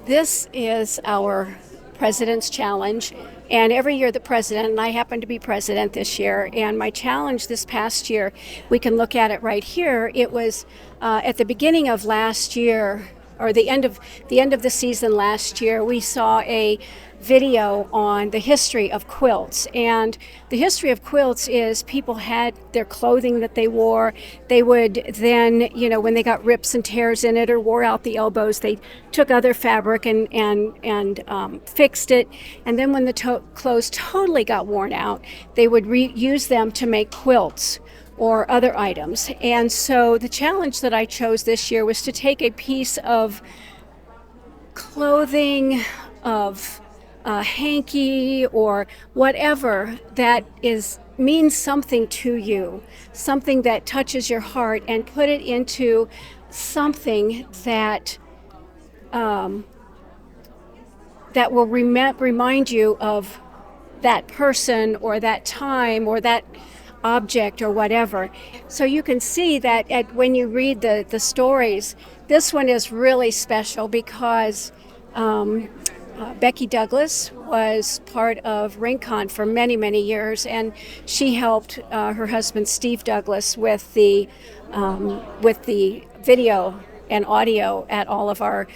This is our President's Challenge, and every year the president, and I happen to be president this year, and my challenge this past year, we can look at it right here. It was at the beginning of last year, or the end of the season last year, we saw a video on the history of quilts. And the history of quilts is people had their clothing that they wore. They would then, when they got rips and tears in it or wore out the elbows, they took other fabric and fixed it. And then when the clothes totally got worn out, they would use them to make quilts or other items. And so the challenge that I chose this year was to take a piece of clothing, of hanky or whatever that means something to you, something that touches your heart, and put it into something that that will remind you of that person or that time or that object or whatever. So you can see that when you read the stories, this one is really special because Becky Douglas was part of Rincon for many, many years, and she helped her husband Steve Douglas with the video and audio at all of our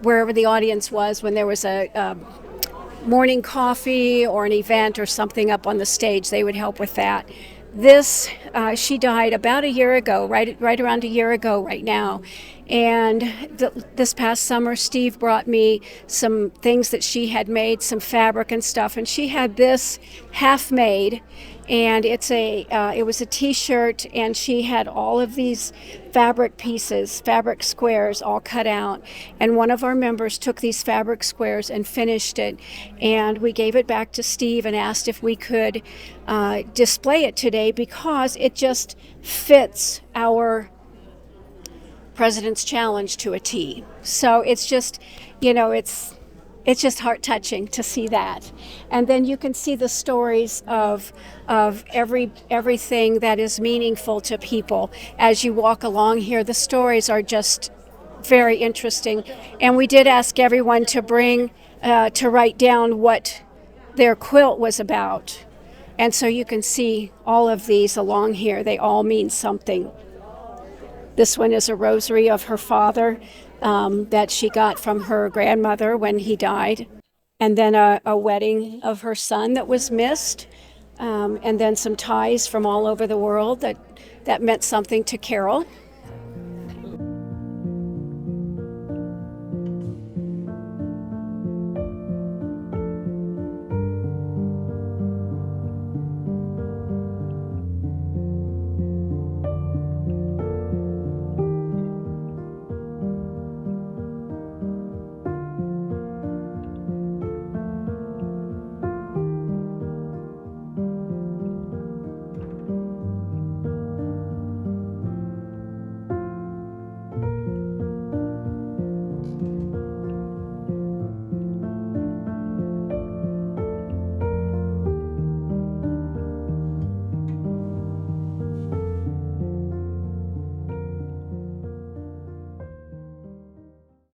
wherever the audience was when there was a morning coffee or an event or something up on the stage. They would help with that. She died about a year ago, right around a year ago right now. And this past summer, Steve brought me some things that she had made, some fabric and stuff, and she had this half made, and it was a t-shirt, and she had all of these fabric pieces, fabric squares all cut out, and one of our members took these fabric squares and finished it, and we gave it back to Steve and asked if we could display it today because it just fits our President's Challenge to a T. So it's just, it's just heart-touching to see that. And then you can see the stories of everything that is meaningful to people. As you walk along here, the stories are just very interesting. And we did ask everyone to write down what their quilt was about. And so you can see all of these along here. They all mean something. This one is a rosary of her father that she got from her grandmother when he died. And then a wedding of her son that was missed. And then some ties from all over the world that meant something to Carol.